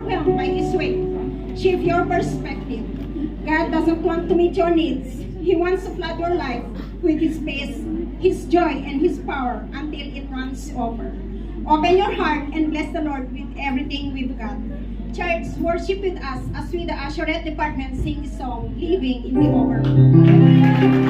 overwhelmed by His way. Shift your perspective. God doesn't want to meet your needs. He wants to flood your life with His peace, His joy, and His power until it runs over. Open your heart and bless the Lord with everything we've got. Church, worship with us as we, the Assurette Department, sing the song, Living in the Overflow.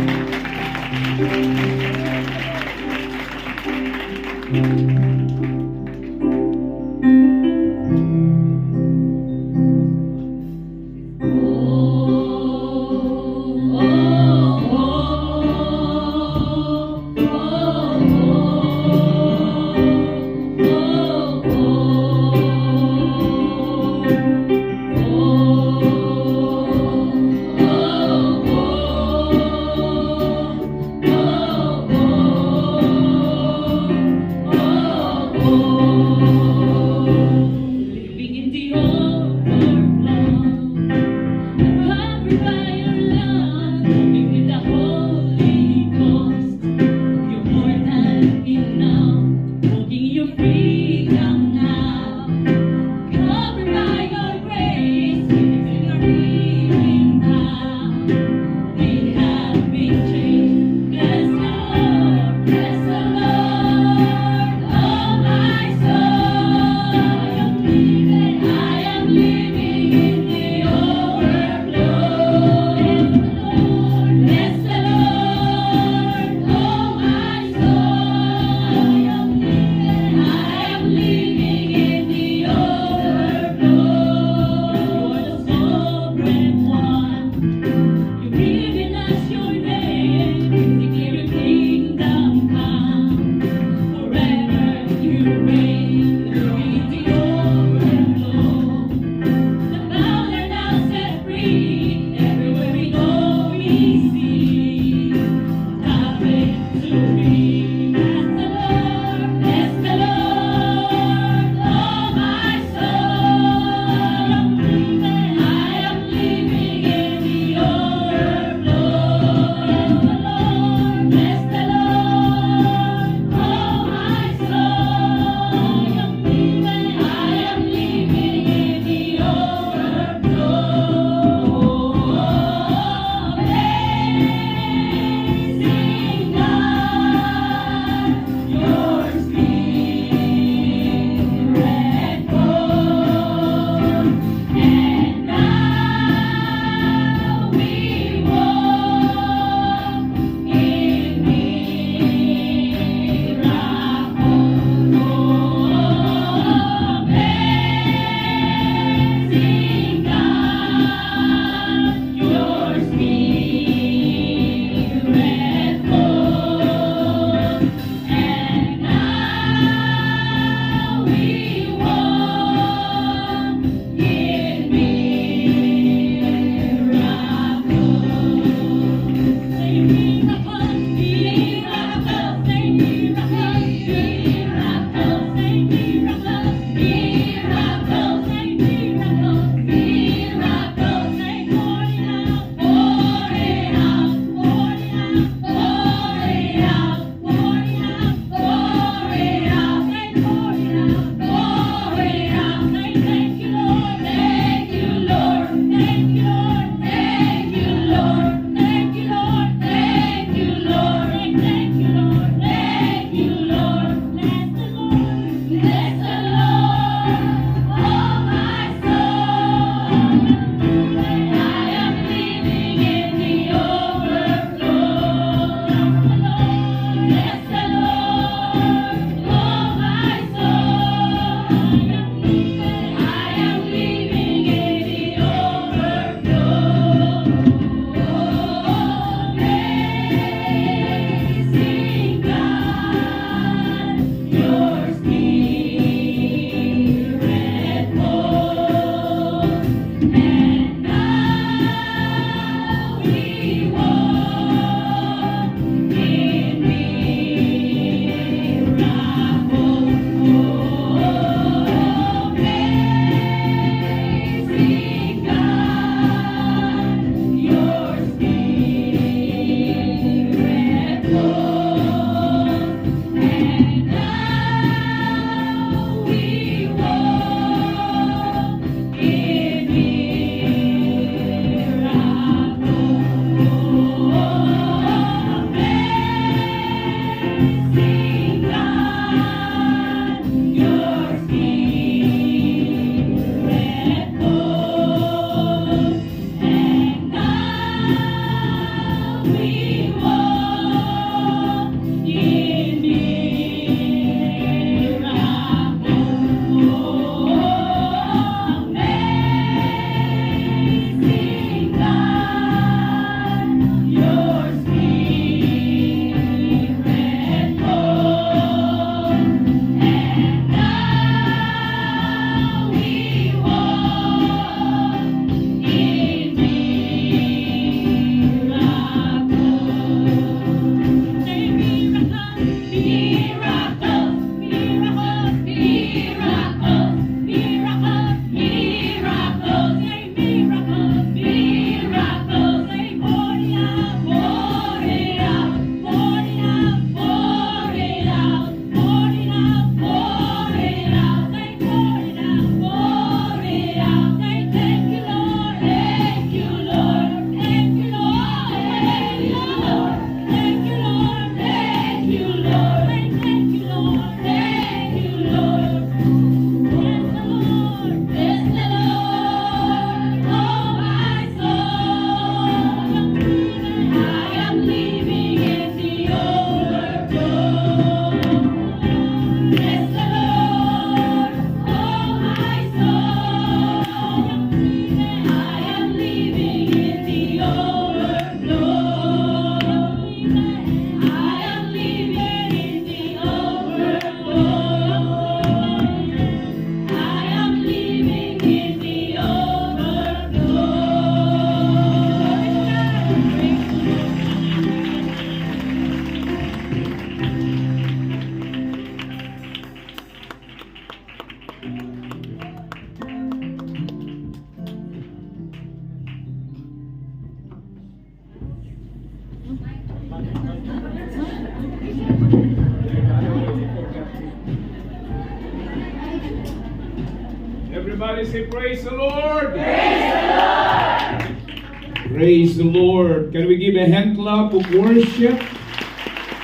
Everybody say, praise the Lord. Praise the Lord. Praise the Lord. Can we give a hand clap of worship?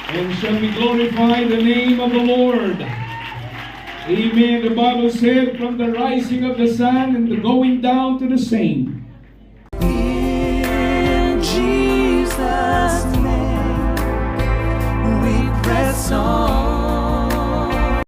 And shall we glorify the name of the Lord? Amen. The Bible said, from the rising of the sun and the going down to the same. In Jesus' name, we press on.